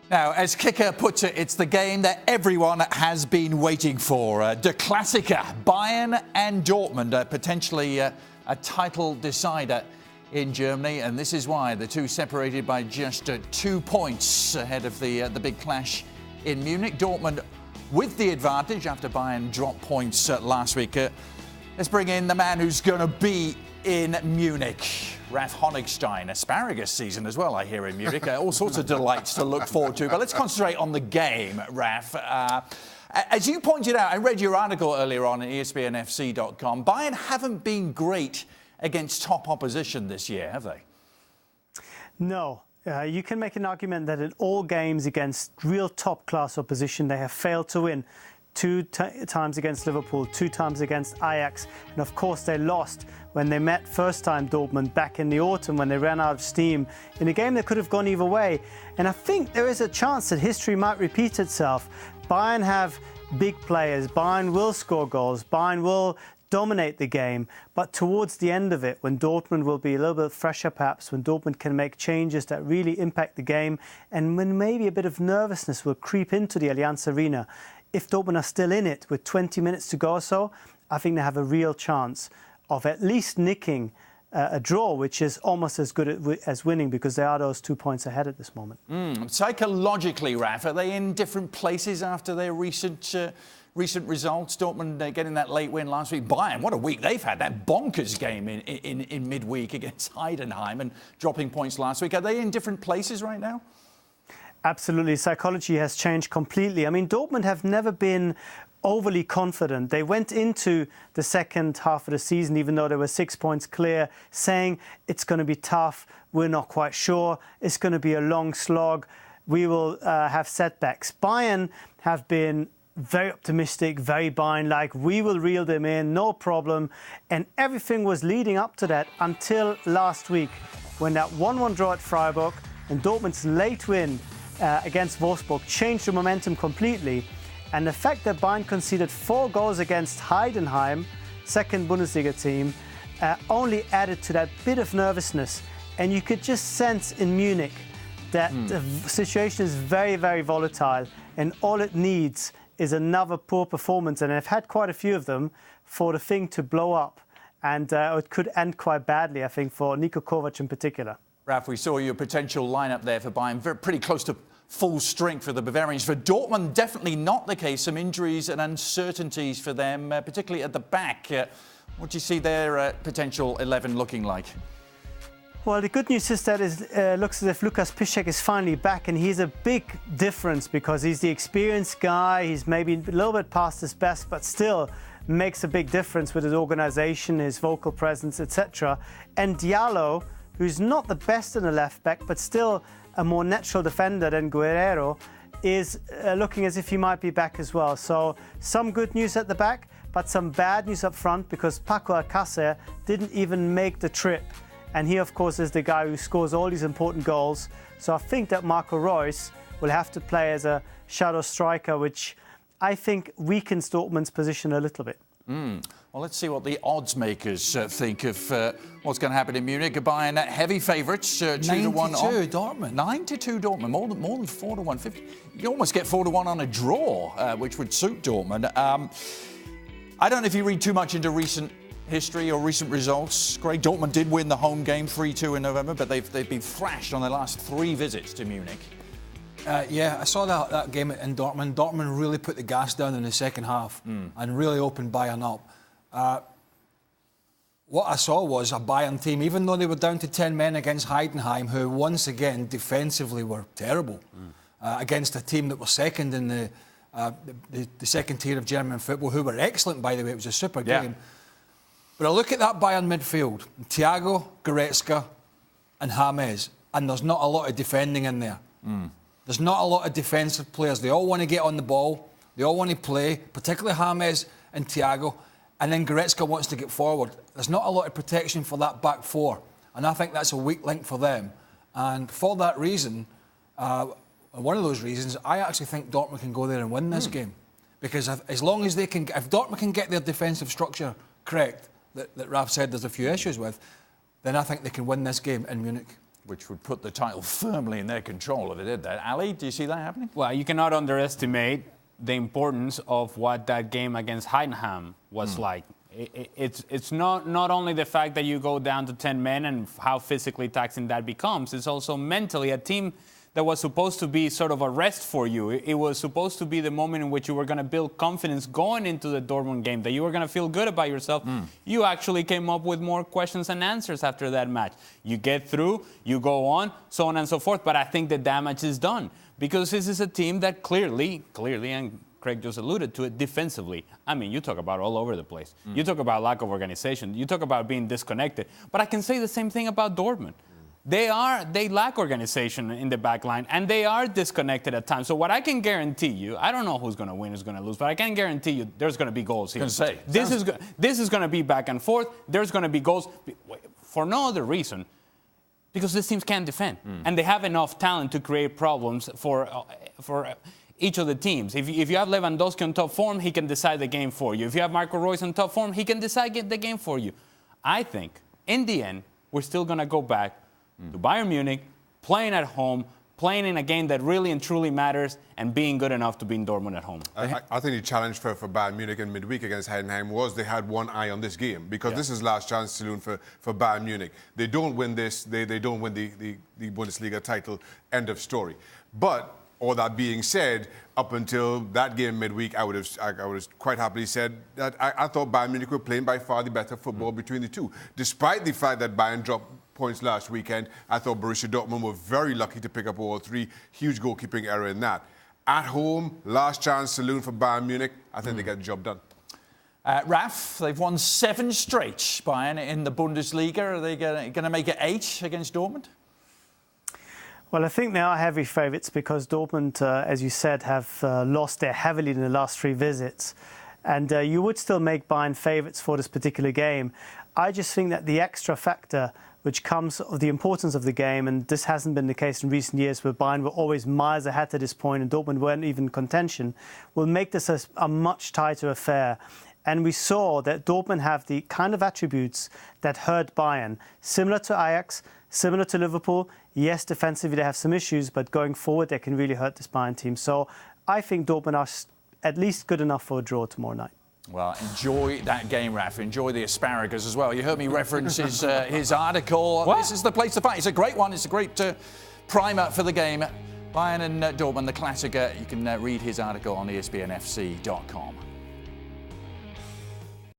Now, as Kicker puts it, it's the game that everyone has been waiting for. Der Klassiker, Bayern and Dortmund, potentially a title decider in Germany. And this is why the two separated by just 2 points ahead of the big clash in Munich. Dortmund with the advantage after Bayern dropped points last week. Let's bring in the man who's going to be in Munich. Ralf Honigstein, asparagus season as well, I hear, in Munich. All sorts of delights to look forward to. But let's concentrate on the game, Ralf. As you pointed out, I read your article earlier on at ESPNFC.com. Bayern haven't been great against top opposition this year, have they? No. You can make an argument that in all games against real top-class opposition, they have failed to win. Two times against Liverpool, 2 times against Ajax, and of course they lost when they met first time Dortmund back in the autumn when they ran out of steam in a game that could have gone either way. And I think there is a chance that history might repeat itself. Bayern have big players, Bayern will score goals, Bayern will dominate the game, but towards the end of it, when Dortmund will be a little bit fresher perhaps, when Dortmund can make changes that really impact the game, and when maybe a bit of nervousness will creep into the Allianz Arena, if Dortmund are still in it with 20 minutes to go or so, I think they have a real chance of at least nicking a draw, which is almost as good as winning because they are those 2 points ahead at this moment. Psychologically, Ralf, are they in different places after their recent results? Dortmund getting that late win last week. Bayern, what a week they've had. That bonkers game in midweek against Heidenheim and dropping points last week. Are they in different places right now? Absolutely. Psychology has changed completely. I mean, Dortmund have never been overly confident. They went into the second half of the season, even though they were 6 points clear, saying it's going to be tough. We're not quite sure. It's going to be a long slog. We will have setbacks. Bayern have been very optimistic, very Bayern-like. We will reel them in, no problem. And everything was leading up to that until last week when that 1-1 draw at Freiburg and Dortmund's late win against Wolfsburg changed the momentum completely. And the fact that Bayern conceded 4 goals against Heidenheim, second Bundesliga team, only added to that bit of nervousness. And you could just sense in Munich that the situation is very, very volatile. And all it needs is another poor performance. And they've had quite a few of them for the thing to blow up. And it could end quite badly, I think, for Niko Kovac in particular. Ralf, we saw your potential lineup there for Bayern, pretty close to full strength for the Bavarians. For Dortmund, definitely not the case. Some injuries and uncertainties for them, particularly at the back. What do you see their potential 11 looking like? Well, the good news is that it looks as if Lukas Piszczek is finally back, and he's a big difference because he's the experienced guy. He's maybe a little bit past his best, but still makes a big difference with his organisation, his vocal presence, etc. And Diallo, who's not the best in the left back, but still a more natural defender than Guerrero, is looking as if he might be back as well. So some good news at the back, but some bad news up front because Paco Alcácer didn't even make the trip. And he, of course, is the guy who scores all these important goals. So I think that Marco Reus will have to play as a shadow striker, which I think weakens Dortmund's position a little bit. Well, let's see what the odds makers think of what's going to happen in Munich. Bayern heavy favourites, 2-1 on Dortmund. 9-2 Dortmund, more than 4-1. 50. You almost get 4-1 on a draw, which would suit Dortmund. I don't know if you read too much into recent history or recent results. Greg, Dortmund did win the home game 3-2 in November, but they've been thrashed on their last 3 visits to Munich. Yeah, I saw that game in Dortmund. Dortmund really put the gas down in the second half and really opened Bayern up. What I saw was a Bayern team, even though they were down to 10 men against Heidenheim, who once again defensively were terrible, against a team that was second in the second tier of German football, who were excellent, by the way. It was a super game. But I look at that Bayern midfield, Thiago, Goretzka and James, and there's not a lot of defending in there. There's not a lot of defensive players. They all want to get on the ball. They all want to play, particularly James and Thiago. And then Goretzka wants to get forward. There's not a lot of protection for that back four. And I think that's a weak link for them. And for that reason, one of those reasons, I actually think Dortmund can go there and win this game. Because as long as if Dortmund can get their defensive structure correct, that Ralf said there's a few issues with, then I think they can win this game in Munich. which would put the title firmly in their control if they did that. Ali, do you see that happening? Well, you cannot underestimate the importance of what that game against Heidenheim was like. It's not only the fact that you go down to 10 men and how physically taxing that becomes. It's also mentally a team that was supposed to be sort of a rest for you. It was supposed to be the moment in which you were going to build confidence going into the Dortmund game, that you were going to feel good about yourself. You actually came up with more questions and answers after that match. You get through, you go on, so on and so forth. But I think the damage is done because this is a team that clearly, and Craig just alluded to it, defensively. I mean, you talk about all over the place. You talk about lack of organization. You talk about being disconnected. But I can say the same thing about Dortmund. They lack organization in the back line, and they are disconnected at times. So what I can guarantee you, I don't know who's going to win, who's going to lose, but I can guarantee you there's going to be goals here. This is going to be back and forth. There's going to be goals for no other reason, because these teams can't defend, and they have enough talent to create problems for each of the teams. If you have Lewandowski on top form, he can decide the game for you. If you have Marco Reus on top form, he can decide the game for you. I think, in the end, we're still going to go back to Bayern Munich, playing at home, playing in a game that really and truly matters, and being good enough to beat Dortmund at home. I think the challenge for Bayern Munich in midweek against Heidenheim was they had one eye on this game, because this is last chance saloon for Bayern Munich. They don't win this, they don't win the Bundesliga title, end of story. But all that being said, up until that game midweek, I would have quite happily said that I thought Bayern Munich were playing by far the better football between the two. Despite the fact that Bayern dropped points last weekend, I thought Borussia Dortmund were very lucky to pick up all three. Huge goalkeeping error in that. At home, last chance saloon for Bayern Munich. I think they get the job done. Raf, they've won 7 straight, Bayern, in the Bundesliga. Are they going to make it 8 against Dortmund? Well, I think they are heavy favourites because Dortmund, as you said, have lost there heavily in the last 3 visits. And you would still make Bayern favourites for this particular game. I just think that the extra factor which comes of the importance of the game, and this hasn't been the case in recent years where Bayern were always miles ahead to this point and Dortmund weren't even in contention, will make this a much tighter affair. And we saw that Dortmund have the kind of attributes that hurt Bayern, similar to Ajax, similar to Liverpool. Yes, defensively they have some issues, but going forward they can really hurt this Bayern team. So I think Dortmund are at least good enough for a draw tomorrow night. Well, enjoy that game, Raf. Enjoy the asparagus as well. You heard me reference his article. What? This is the place to fight. It's a great one. It's a great primer for the game. Bayern and Dortmund, the Klassiker. You can read his article on ESPNFC.com.